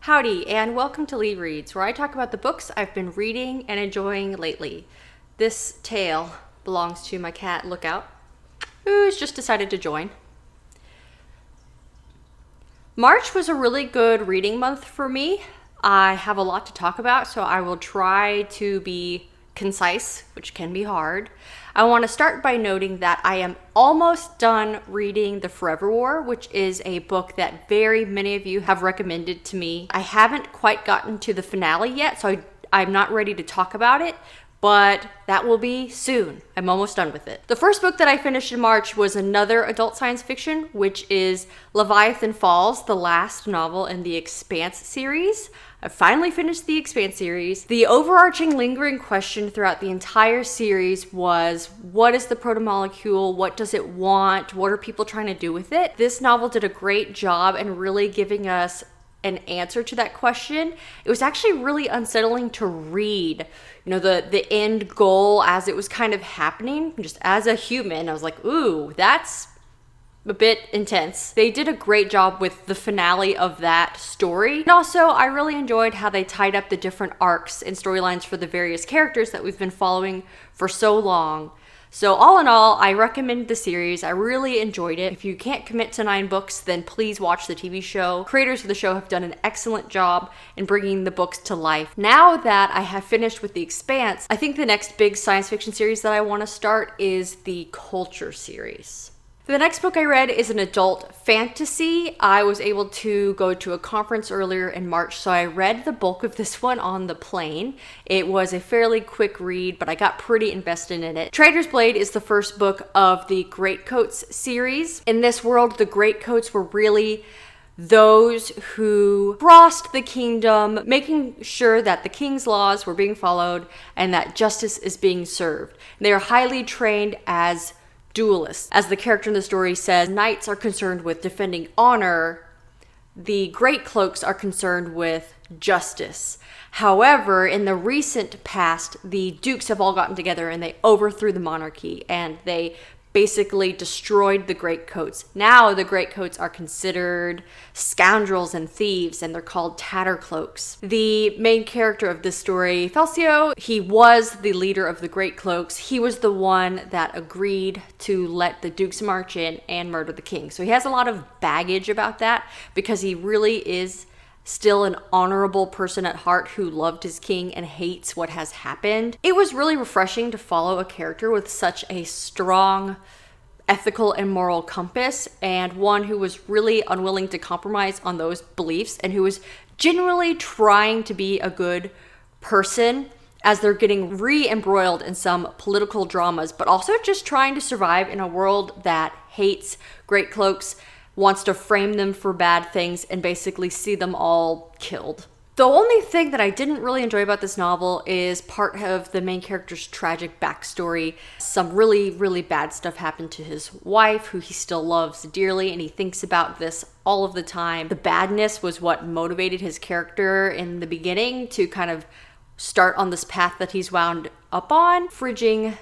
Howdy, and welcome to LeeReads, where I talk about the books I've been reading and enjoying lately. This tale belongs to my cat, Lookout, who's just decided to join. March was a really good reading month for me. I have a lot to talk about, so I will try to be concise, which can be hard. I want to start by noting that I am almost done reading The Forever War, which is a book that very many of you have recommended to me. I haven't quite gotten to the finale yet, so I'm not ready to talk about it, but that will be soon. I'm almost done with it. The first book that I finished in March was another adult science fiction, which is Leviathan Falls, the last novel in the Expanse series. I finally finished the Expanse series. The overarching lingering question throughout the entire series was, what is the protomolecule? What does it want? What are people trying to do with it? This novel did a great job in really giving us an answer to that question. It was actually really unsettling to read, the end goal as it was kind of happening. Just as a human, I was like, ooh, that's a bit intense. They did a great job with the finale of that story. And also, I really enjoyed how they tied up the different arcs and storylines for the various characters that we've been following for so long. So all in all, I recommend the series. I really enjoyed it. If you can't commit to 9 books, then please watch the TV show. Creators of the show have done an excellent job in bringing the books to life. Now that I have finished with The Expanse, I think the next big science fiction series that I want to start is the Culture series. The next book I read is an adult fantasy. I was able to go to a conference earlier in March, so I read the bulk of this one on the plane. It was a fairly quick read, but I got pretty invested in it. Traitor's Blade is the first book of the Greatcoats series. In this world, the Greatcoats were really those who crossed the kingdom, making sure that the king's laws were being followed and that justice is being served. They are highly trained as duelists. As the character in the story says, knights are concerned with defending honor. The Greatcloaks are concerned with justice. However, in the recent past, the dukes have all gotten together and they overthrew the monarchy and they basically destroyed the Greatcoats. Now the Greatcoats are considered scoundrels and thieves, and they're called Tattercloaks. The main character of this story, Felcio, he was the leader of the Greatcloaks. He was the one that agreed to let the dukes march in and murder the king. So he has a lot of baggage about that because he really is still an honorable person at heart who loved his king and hates what has happened. It was really refreshing to follow a character with such a strong ethical and moral compass, and one who was really unwilling to compromise on those beliefs and who was genuinely trying to be a good person as they're getting re-embroiled in some political dramas, but also just trying to survive in a world that hates Greatcloaks, wants to frame them for bad things, and basically see them all killed. The only thing that I didn't really enjoy about this novel is part of the main character's tragic backstory. Some really, really bad stuff happened to his wife, who he still loves dearly, and he thinks about this all of the time. The badness was what motivated his character in the beginning to kind of start on this path that he's wound up on. Fridging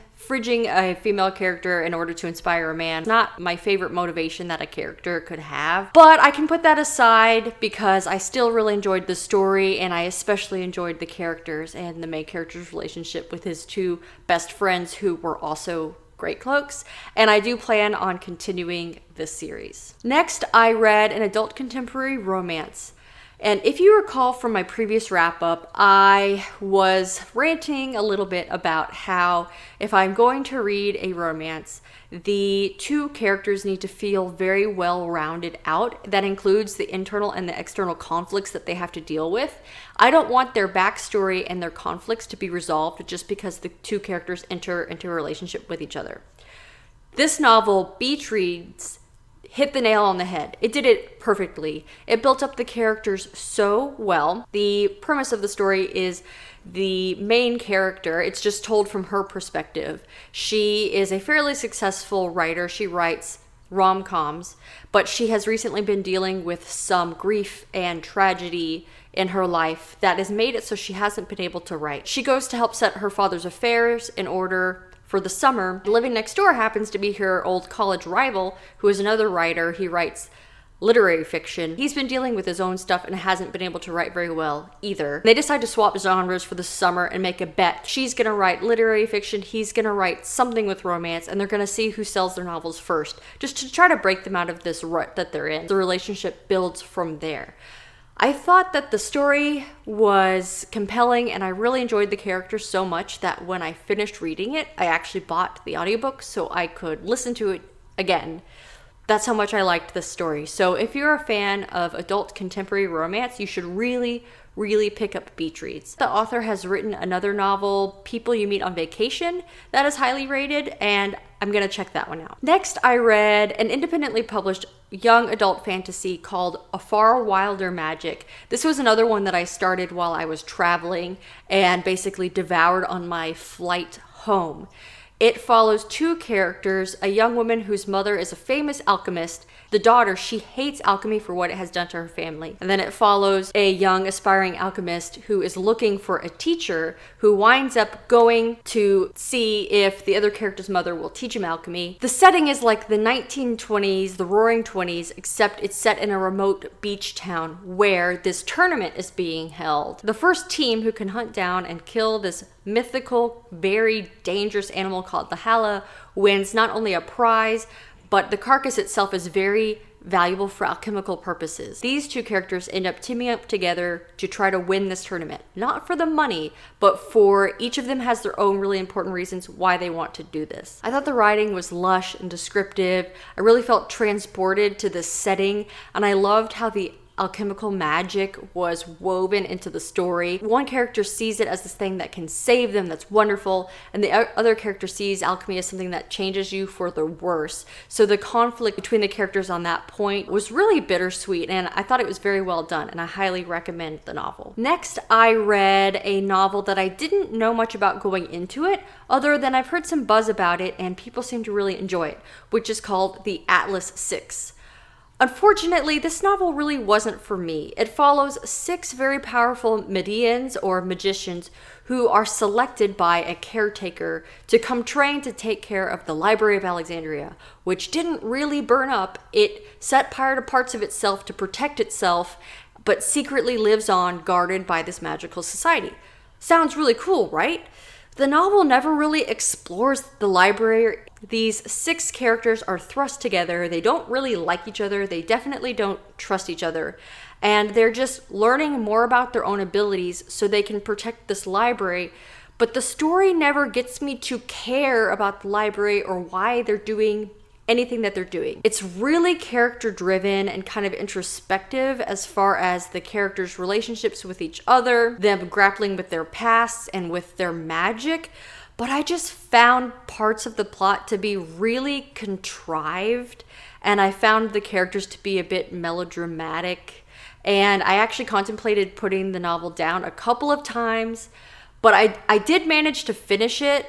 a female character in order to inspire a man. Not my favorite motivation that a character could have. But I can put that aside because I still really enjoyed the story, and I especially enjoyed the characters and the main character's relationship with his 2 best friends who were also Greatcloaks, and I do plan on continuing this series. Next, I read an adult contemporary romance. And if you recall from my previous wrap-up, I was ranting a little bit about how if I'm going to read a romance, the 2 characters need to feel very well-rounded out. That includes the internal and the external conflicts that they have to deal with. I don't want their backstory and their conflicts to be resolved just because the 2 characters enter into a relationship with each other. This novel, Beach Reads, hit the nail on the head. It did it perfectly. It built up the characters so well. The premise of the story is the main character, it's just told from her perspective. She is a fairly successful writer. She writes rom-coms, but she has recently been dealing with some grief and tragedy in her life that has made it so she hasn't been able to write. She goes to help set her father's affairs in order for the summer. Living next door happens to be her old college rival, who is another writer. He writes literary fiction. He's been dealing with his own stuff and hasn't been able to write very well either. They decide to swap genres for the summer and make a bet. She's gonna write literary fiction, he's gonna write something with romance, and they're gonna see who sells their novels first, just to try to break them out of this rut that they're in. The relationship builds from there. I thought that the story was compelling and I really enjoyed the characters so much that when I finished reading it, I actually bought the audiobook so I could listen to it again. That's how much I liked this story. So if you're a fan of adult contemporary romance, you should really pick up Beach Reads. The author has written another novel, People You Meet on Vacation, that is highly rated, and I'm gonna check that one out. Next, I read an independently published young adult fantasy called A Far Wilder Magic. This was another one that I started while I was traveling and basically devoured on my flight home. It follows two characters, a young woman whose mother is a famous alchemist. The daughter, she hates alchemy for what it has done to her family. And then it follows a young aspiring alchemist who is looking for a teacher who winds up going to see if the other character's mother will teach him alchemy. The setting is like the 1920s, the roaring 20s, except it's set in a remote beach town where this tournament is being held. The first team who can hunt down and kill this mythical, very dangerous animal called the Hala wins not only a prize, but the carcass itself is very valuable for alchemical purposes. These two characters end up teaming up together to try to win this tournament. Not for the money, but for each of them has their own really important reasons why they want to do this. I thought the writing was lush and descriptive. I really felt transported to this setting, and I loved how the alchemical magic was woven into the story. One character sees it as this thing that can save them, that's wonderful, and the other character sees alchemy as something that changes you for the worse. So the conflict between the characters on that point was really bittersweet, and I thought it was very well done, and I highly recommend the novel. Next, I read a novel that I didn't know much about going into it, other than I've heard some buzz about it, and people seem to really enjoy it, which is called The Atlas 6. Unfortunately, this novel really wasn't for me. It follows 6 very powerful Medians or magicians who are selected by a caretaker to come train to take care of the Library of Alexandria, which didn't really burn up. It set fire to parts of itself to protect itself, but secretly lives on guarded by this magical society. Sounds really cool, right? The novel never really explores the library. These 6 characters are thrust together. They don't really like each other. They definitely don't trust each other. And they're just learning more about their own abilities so they can protect this library. But the story never gets me to care about the library or why they're doing anything that they're doing. It's really character driven and kind of introspective as far as the characters' relationships with each other, them grappling with their pasts and with their magic. But I just found parts of the plot to be really contrived, and I found the characters to be a bit melodramatic. And I actually contemplated putting the novel down a couple of times, but I did manage to finish it.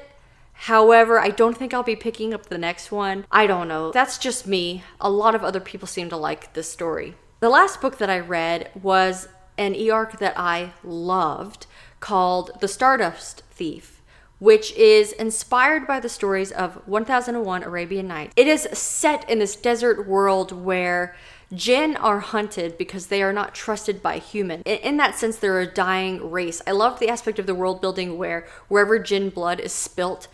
However, I don't think I'll be picking up the next one. I don't know. That's just me. A lot of other people seem to like this story. The last book that I read was an eARC that I loved called The Stardust Thief, which is inspired by the stories of 1001 Arabian Nights. It is set in this desert world where jinn are hunted because they are not trusted by humans. In that sense, they're a dying race. I love the aspect of the world building where wherever jinn blood is spilt,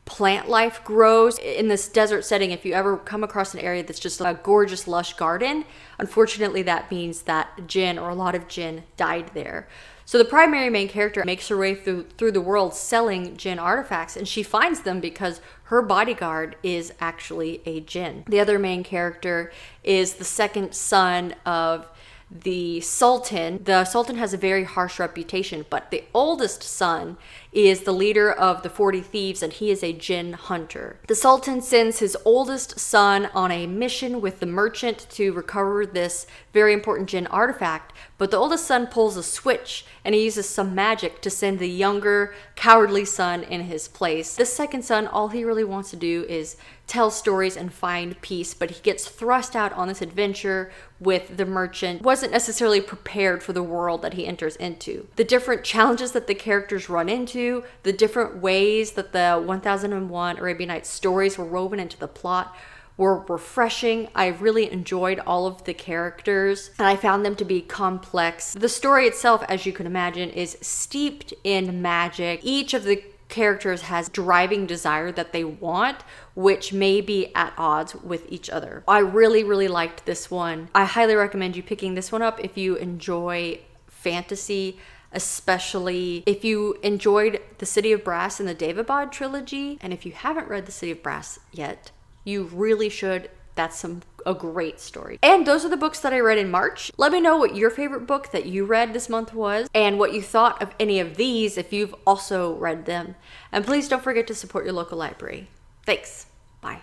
plant life grows. In this desert setting, if you ever come across an area that's just a gorgeous lush garden, unfortunately that means that jinn or a lot of jinn died there. So the primary main character makes her way through the world selling jinn artifacts, and she finds them because her bodyguard is actually a jinn. The other main character is the second son of the Sultan. The Sultan has a very harsh reputation, but the oldest son is the leader of the 40 thieves, and he is a jinn hunter. The Sultan sends his oldest son on a mission with the merchant to recover this very important jinn artifact, but the oldest son pulls a switch and he uses some magic to send the younger, cowardly son in his place. This second son, all he really wants to do is tell stories and find peace, but he gets thrust out on this adventure with the merchant. Wasn't necessarily prepared for the world that he enters into. The different challenges that the characters run into, the different ways that the 1001 Arabian Nights stories were woven into the plot were refreshing. I really enjoyed all of the characters and I found them to be complex. The story itself, as you can imagine, is steeped in magic. Each of the characters has driving desire that they want, which may be at odds with each other. I really liked this one. I highly recommend you picking this one up if you enjoy fantasy, especially if you enjoyed The City of Brass and the Daevabad trilogy. And if you haven't read The City of Brass yet, you really should. That's a great story. And those are the books that I read in March. Let me know what your favorite book that you read this month was and what you thought of any of these if you've also read them. And please don't forget to support your local library. Thanks. Bye.